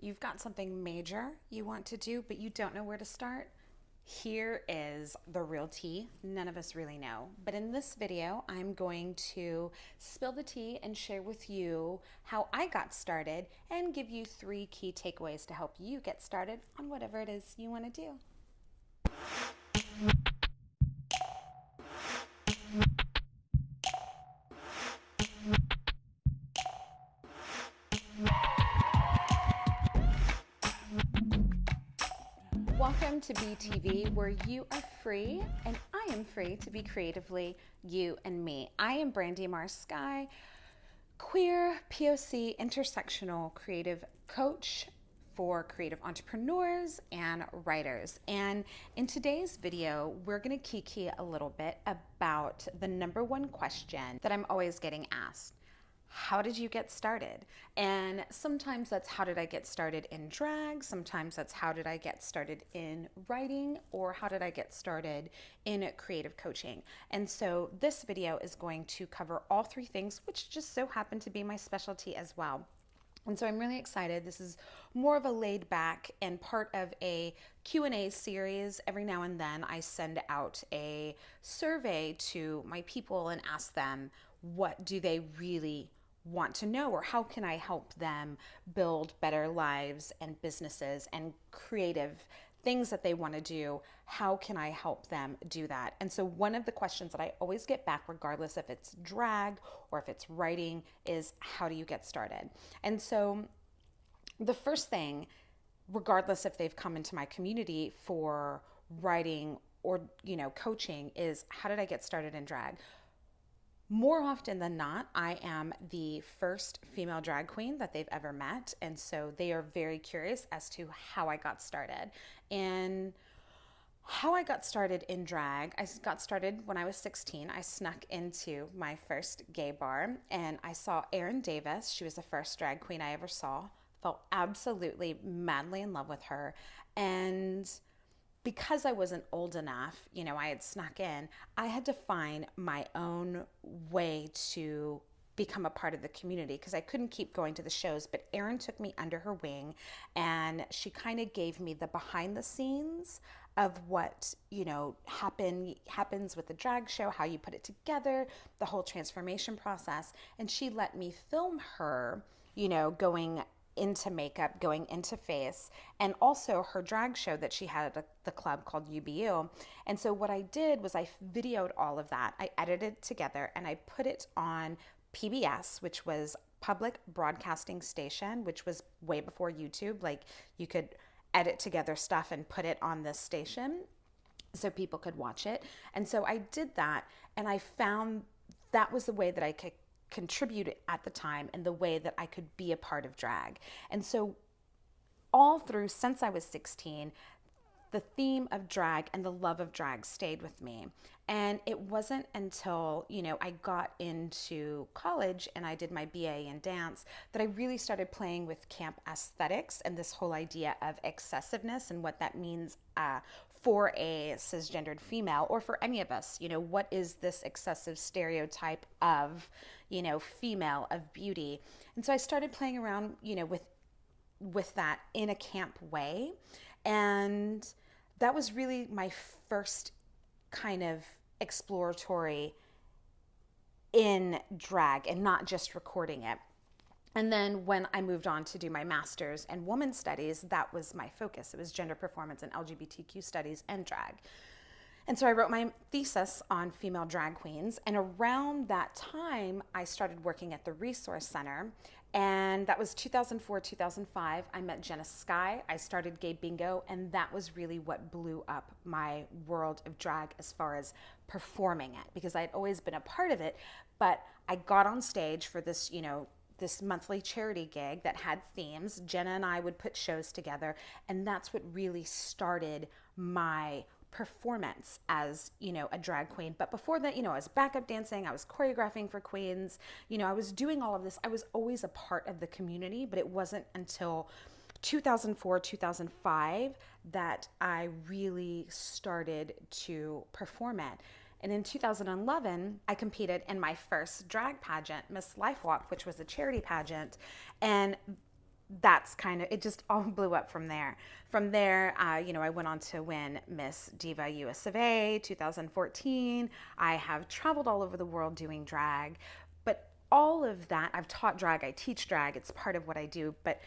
You've got something major you want to do, but you don't know where to start? Here is the real tea. None of us really know. But in this video, I'm going to spill the tea and share with you how I got started and give you 3 key takeaways to help you get started on whatever it is you want to do. Welcome to BTV, where you are free and I am free to be creatively you and me. I am Brandy Mars Sky, queer, POC, intersectional creative coach for creative entrepreneurs and writers. And in today's video, we're going to kiki a little bit about the number one question that I'm always getting asked. How did you get started? And sometimes that's how did I get started in drag? Sometimes that's how did I get started in writing? Or how did I get started in creative coaching? And so this video is going to cover all 3 things, which just so happen to be my specialty as well. And so I'm really excited. This is more of a laid back and part of a Q&A series. Every now and then I send out a survey to my people and ask them, what do they really want to know, or how can I help them build better lives and businesses and creative things that they want to do? How can I help them do that? And so one of the questions that I always get back, regardless if it's drag or if it's writing, is how do you get started? And so the first thing, regardless if they've come into my community for writing or coaching, is how did I get started in drag? More often than not, I am the first female drag queen that they've ever met. And so they are very curious as to how I got started. And how I got started in drag, I got started when I was 16. I snuck into my first gay bar and I saw Erin Davis. She was the first drag queen I ever saw. Fell absolutely madly in love with her. And because I wasn't old enough, I had snuck in, I had to find my own way to become a part of the community because I couldn't keep going to the shows. But Erin took me under her wing and she kind of gave me the behind the scenes of what, happens with the drag show, how you put it together, the whole transformation process. And she let me film her, going into makeup, going into face, and also her drag show that she had at the club called UBU. And so what I did was I videoed all of that. I edited it together and I put it on PBS, which was Public Broadcasting Station, which was way before YouTube. Like, you could edit together stuff and put it on this station so people could watch it. And so I did that, and I found that was the way that I could contribute at the time and the way that I could be a part of drag. And so all through, since I was 16, the theme of drag and the love of drag stayed with me. And it wasn't until, I got into college and I did my BA in dance that I really started playing with camp aesthetics and this whole idea of excessiveness and what that means for a cisgendered female, or for any of us. What is this excessive stereotype of, female, of beauty? And so I started playing around, with that in a camp way. And that was really my first kind of exploratory in drag and not just recording it. And then when I moved on to do my master's in women's studies, that was my focus. It was gender performance and LGBTQ studies and drag. And so I wrote my thesis on female drag queens. And around that time, I started working at the Resource Center. And that was 2004, 2005. I met Jenna Sky. I started Gay Bingo. And that was really what blew up my world of drag as far as performing it, because I had always been a part of it. But I got on stage for this, this monthly charity gig that had themes. Jenna and I would put shows together. And that's what really started my performance as, a drag queen. But before that, I was backup dancing, I was choreographing for queens, I was doing all of this. I was always a part of the community, but it wasn't until 2004, 2005 that I really started to perform it. And in 2011, I competed in my first drag pageant, Miss Life Walk, which was a charity pageant. And that's kind of, it just all blew up from there. From there, I went on to win Miss Diva US of A 2014. I have traveled all over the world doing drag, but all of that, I've taught drag, I teach drag, it's part of what I do, but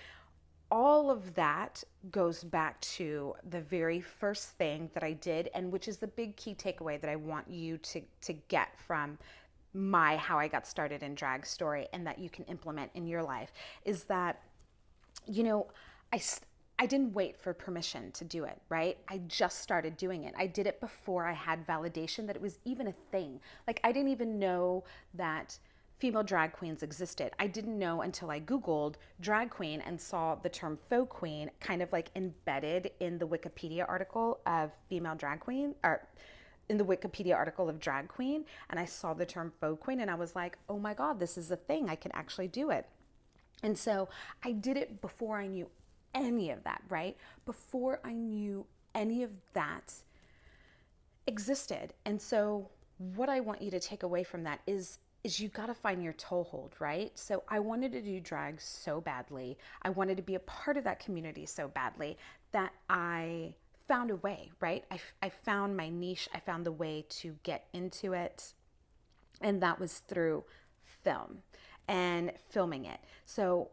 all of that goes back to the very first thing that I did, and which is the big key takeaway that I want you to get from my how I got started in drag story, and that you can implement in your life, is that, you know, I I didn't wait for permission to do it, right? I just started doing it. I did it before I had validation that it was even a thing. Like, I didn't even know that female drag queens existed. I didn't know until I Googled drag queen and saw the term faux queen kind of like embedded in the Wikipedia article of female drag queen, or in the Wikipedia article of drag queen. And I saw the term faux queen and I was like, oh my God, this is a thing. I can actually do it. And so I did it before I knew any of that, right? Before I knew any of that existed. And so what I want you to take away from that is you got to find your toehold, right? So I wanted to do drag so badly. I wanted to be a part of that community so badly that I found a way, right? I found my niche. I found the way to get into it. And that was through film and filming it. So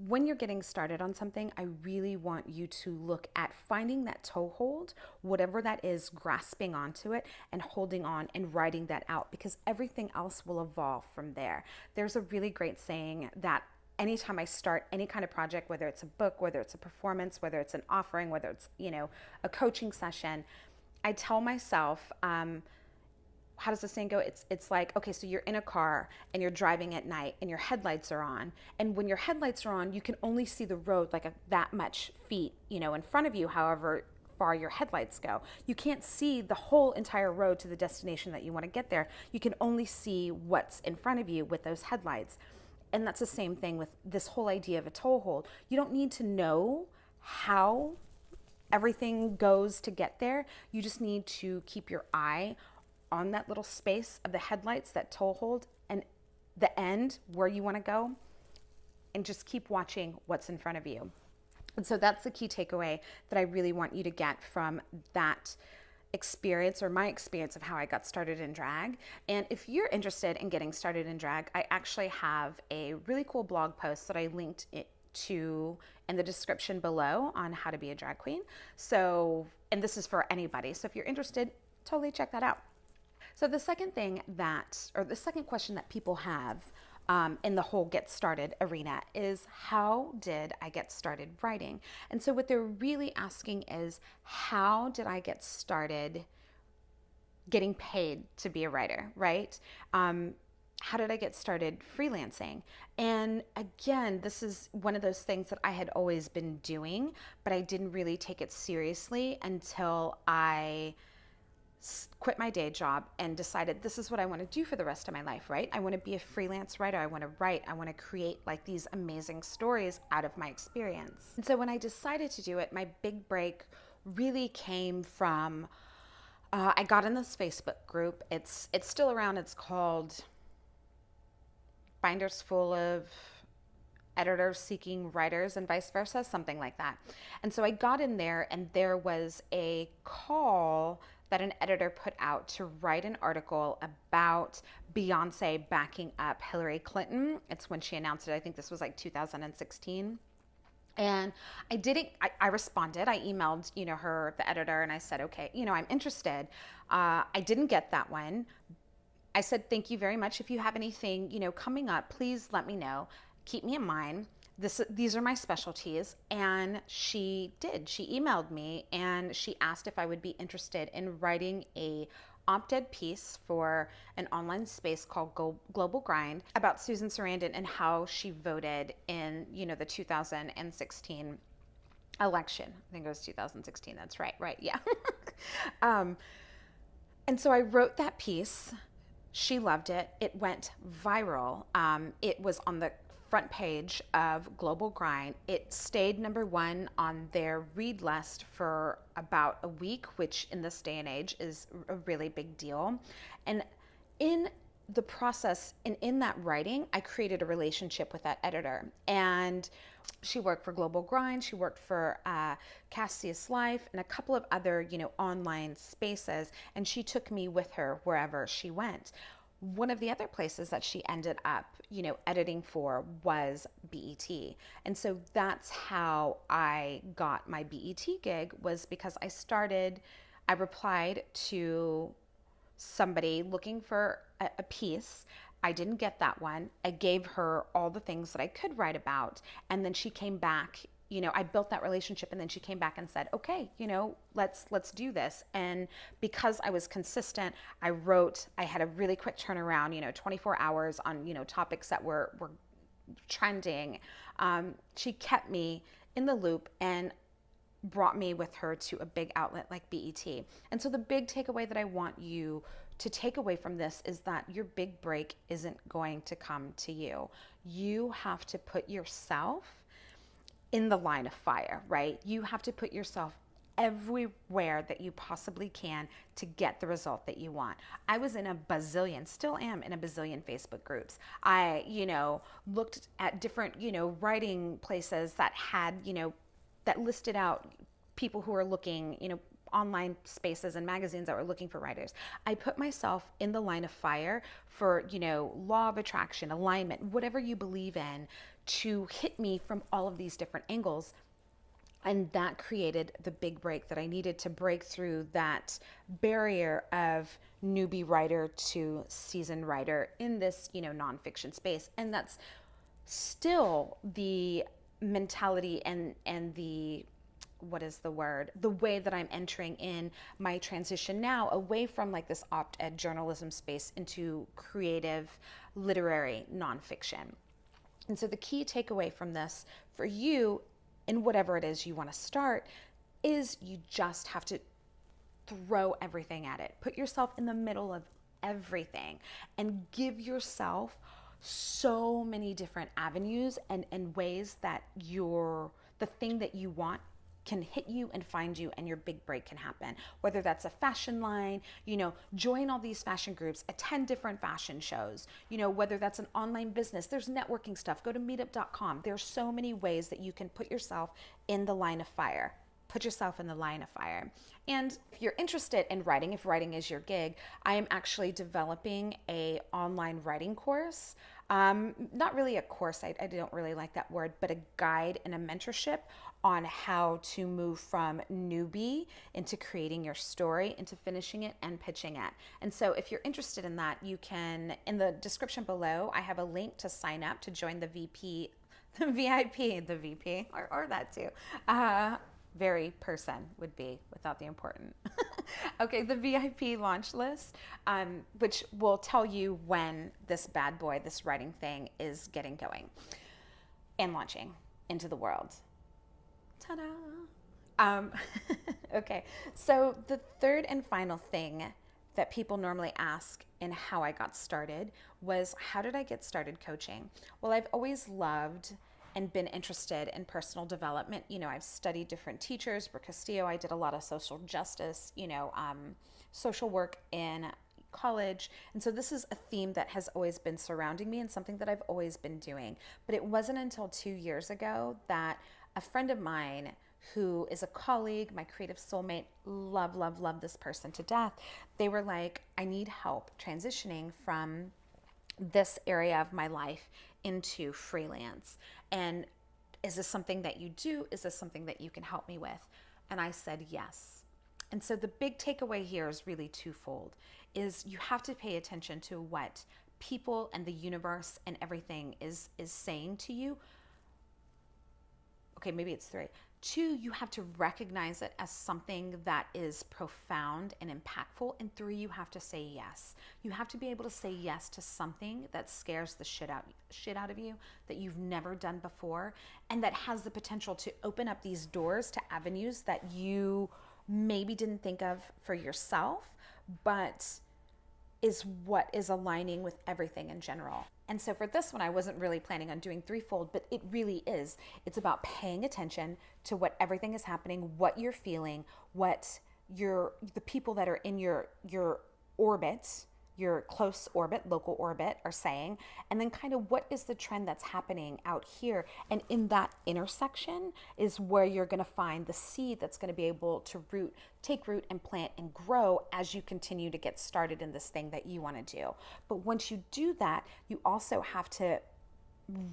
when you're getting started on something, I really want you to look at finding that toehold, whatever that is, grasping onto it and holding on and writing that out, because everything else will evolve from there. There's a really great saying that anytime I start any kind of project, whether it's a book, whether it's a performance, whether it's an offering, whether it's, a coaching session, I tell myself, how does the saying go? It's like, okay, so you're in a car and you're driving at night and your headlights are on. And when your headlights are on, you can only see the road like that much feet, in front of you, however far your headlights go. You can't see the whole entire road to the destination that you want to get there. You can only see what's in front of you with those headlights. And that's the same thing with this whole idea of a toehold. You don't need to know how everything goes to get there. You just need to keep your eye on that little space of the headlights, that toehold, and the end where you want to go, and just keep watching what's in front of you. And so that's the key takeaway that I really want you to get from that experience, or my experience of how I got started in drag. And if you're interested in getting started in drag, I actually have a really cool blog post that I linked it to in the description below on how to be a drag queen. So, and this is for anybody. So if you're interested, totally check that out. So the second question that people have in the whole get started arena is, how did I get started writing? And so what they're really asking is, how did I get started getting paid to be a writer, right? How did I get started freelancing? And again, this is one of those things that I had always been doing, but I didn't really take it seriously until I quit my day job and decided this is what I want to do for the rest of my life, right? I want to be a freelance writer. I want to write. I want to create like these amazing stories out of my experience. And so when I decided to do it, my big break really came from, I got in this Facebook group. It's still around. It's called Binders Full of Editors Seeking Writers and Vice Versa, something like that. And so I got in there, and there was a call that an editor put out to write an article about Beyonce backing up Hillary Clinton. It's when she announced it. I think this was like 2016. And I responded. I emailed, her, the editor, and I said, okay, I'm interested. I didn't get that one. I said, thank you very much. If you have anything, coming up, please let me know. Keep me in mind. These are my specialties. And she did. She emailed me and she asked if I would be interested in writing a op-ed piece for an online space called Global Grind about Susan Sarandon and how she voted in, the 2016 election. I think it was 2016. That's right. Right. Yeah. And so I wrote that piece. She loved it. It went viral. It was on the front page of Global Grind. It stayed #1 on their read list for about a week, which in this day and age is a really big deal. And in the process, and in that writing, I created a relationship with that editor. And she worked for Global Grind, she worked for Cassius Life, and a couple of other, online spaces. And she took me with her wherever she went. One of the other places that she ended up, editing for was BET. And so that's how I got my BET gig, was because I replied to somebody looking for a piece. I didn't get that one. I gave her all the things that I could write about. And then she came back, I built that relationship, and then she came back and said, okay, let's do this. And because I was consistent, I had a really quick turnaround, 24 hours on, topics that were trending. She kept me in the loop and brought me with her to a big outlet like BET. And so the big takeaway that I want you to take away from this is that your big break isn't going to come to you. You have to put yourself in the line of fire, right? You have to put yourself everywhere that you possibly can to get the result that you want. I was in a bazillion, still am in a bazillion Facebook groups. I, looked at different, writing places that had, that listed out people who are looking, online spaces and magazines that were looking for writers. I put myself in the line of fire for, law of attraction, alignment, whatever you believe in, to hit me from all of these different angles. And that created the big break that I needed to break through that barrier of newbie writer to seasoned writer in this, nonfiction space. And that's still the mentality and the, what is the word, the way that I'm entering in my transition now, away from like this op-ed journalism space into creative literary nonfiction. And so the key takeaway from this for you, in whatever it is you want to start, is you just have to throw everything at it. Put yourself in the middle of everything and give yourself so many different avenues and ways that the thing that you want can hit you and find you, and your big break can happen. Whether that's a fashion line, join all these fashion groups, attend different fashion shows, whether that's an online business, there's networking stuff, go to meetup.com. There's so many ways that you can put yourself in the line of fire. Put yourself in the line of fire. And if you're interested in writing, if writing is your gig, I am actually developing a online writing course. Not really a course, I don't really like that word, but a guide and a mentorship on how to move from newbie into creating your story, into finishing it and pitching it. And so if you're interested in that, you can, in the description below, I have a link to sign up to join the VP, the VIP, the VP, or that too. Very person would be without the important. Okay, the VIP launch list, which will tell you when this bad boy, this writing thing, is getting going and launching into the world. Ta-da! Okay, so the third and final thing that people normally ask in how I got started was, how did I get started coaching? Well, I've always loved and been interested in personal development. I've studied different teachers. Brooke Castillo, I did a lot of social justice, social work in college. And so this is a theme that has always been surrounding me and something that I've always been doing. But it wasn't until 2 years ago that a friend of mine who is a colleague, my creative soulmate, love this person to death. They were like, I need help transitioning from this area of my life into freelance. And is this something that you do? Is this something that you can help me with? And I said yes. And so the big takeaway here is really twofold, is you have to pay attention to what people and the universe and everything is saying to you. Okay, maybe it's 3. 2, you have to recognize it as something that is profound and impactful. And 3, you have to say yes. You have to be able to say yes to something that scares the shit out of you, that you've never done before, and that has the potential to open up these doors to avenues that you maybe didn't think of for yourself, but is what is aligning with everything in general. And so for this one, I wasn't really planning on doing threefold, but it really is. It's about paying attention to what everything is happening, what you're feeling, what the people that are in your orbit, your close orbit, local orbit are saying, and then kind of what is the trend that's happening out here. And in that intersection is where you're going to find the seed that's going to be able to take root and plant and grow as you continue to get started in this thing that you want to do. But once you do that, you also have to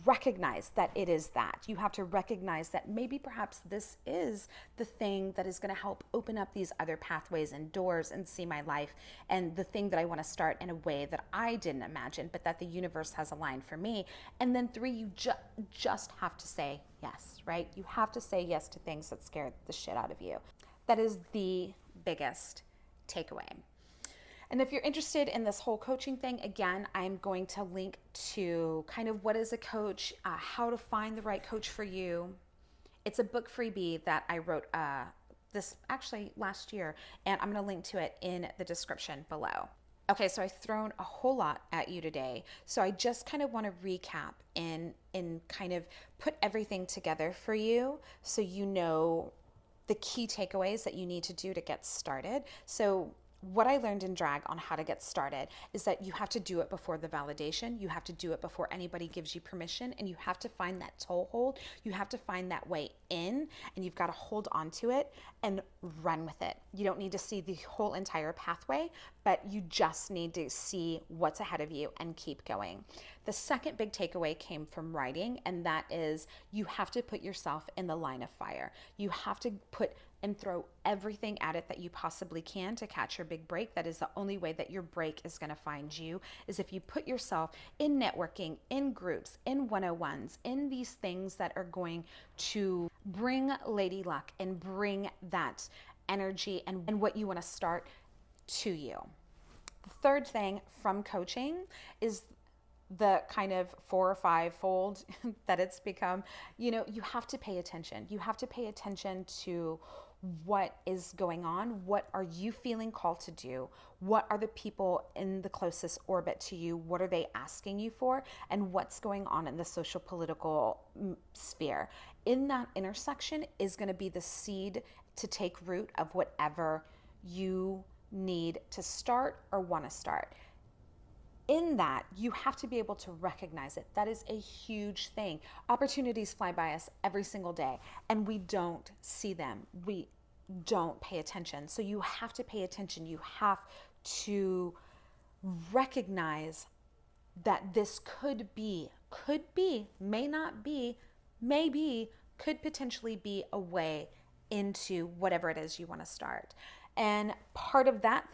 recognize that it is that. You have to recognize that maybe perhaps this is the thing that is going to help open up these other pathways and doors and see my life and the thing that I want to start in a way that I didn't imagine, but that the universe has aligned for me. And then 3, you just have to say yes, right? You have to say yes to things that scare the shit out of you. That is the biggest takeaway. And if you're interested in this whole coaching thing, again, I'm going to link to kind of what is a coach, how to find the right coach for you. It's a book freebie that I wrote this actually last year, and I'm going to link to it in the description below. Okay, so I've thrown a whole lot at you today. So I just kind of want to recap and kind of put everything together for you so you know the key takeaways that you need to do to get started. So what I learned in drag on how to get started is that you have to do it before the validation. You have to do it before anybody gives you permission, and you have to find that toehold. You have to find that way in, and you've got to hold on to it and run with it. You don't need to see the whole entire pathway, but you just need to see what's ahead of you and keep going. The second big takeaway came from writing, and that is you have to put yourself in the line of fire. You have to put and throw everything at it that you possibly can to catch your big break. That is the only way that your break is going to find you, is if you put yourself in networking, in groups, in 101s, in these things that are going to bring lady luck and bring that energy and what you want to start to you. The third thing from coaching is the kind of 4 or 5 fold that it's become. You have to pay attention. You have to pay attention to what is going on. What are you feeling called to do? What are the people in the closest orbit to you? What are they asking you for? And what's going on in the social political sphere? In that intersection is going to be the seed to take root of whatever you need to start or want to start. In that, you have to be able to recognize it. That is a huge thing. Opportunities fly by us every single day, and we don't see them. We don't pay attention. So you have to pay attention. You have to recognize that this could be, may not be, maybe, could potentially be a way into whatever it is you want to start. And part of that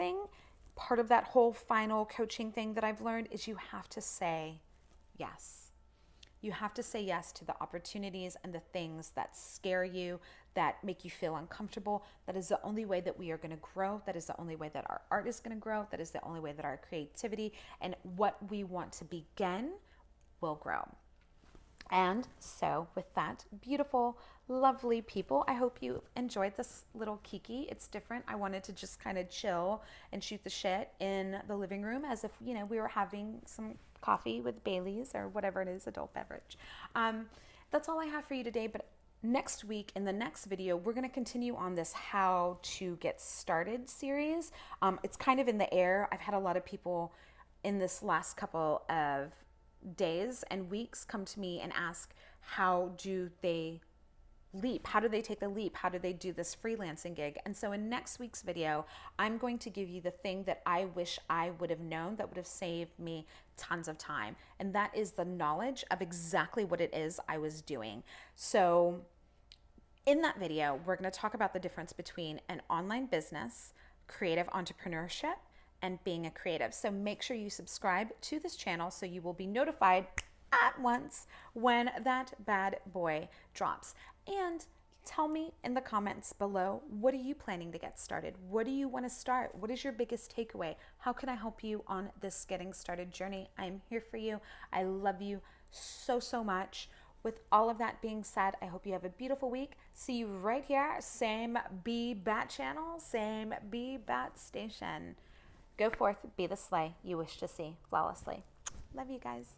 whole final coaching thing that I've learned is you have to say yes. You have to say yes to the opportunities and the things that scare you, that make you feel uncomfortable. That is the only way that we are going to grow. That is the only way that our art is going to grow. That is the only way that our creativity and what we want to begin will grow. And so with that, beautiful, lovely people, I hope you enjoyed this little kiki. It's different. I wanted to just kind of chill and shoot the shit in the living room as if, we were having some coffee with Bailey's or whatever it is, adult beverage. That's all I have for you today. But next week, in the next video, we're going to continue on this how to get started series. It's kind of in the air. I've had a lot of people in this last couple of days and weeks come to me and ask, how do they leap? How do they take the leap? How do they do this freelancing gig? And so in next week's video, I'm going to give you the thing that I wish I would have known that would have saved me tons of time. And that is the knowledge of exactly what it is I was doing. So in that video, we're going to talk about the difference between an online business, creative entrepreneurship, and being a creative. So make sure you subscribe to this channel so you will be notified at once when that bad boy drops. And tell me in the comments below, what are you planning to get started? What do you want to start? What is your biggest takeaway? How can I help you on this getting started journey? I'm here for you. I love you so, so much. With all of that being said, I hope you have a beautiful week. See you right here. Same Bee Bat channel, same Bee Bat station. Go forth, be the slay you wish to see flawlessly. Love you guys.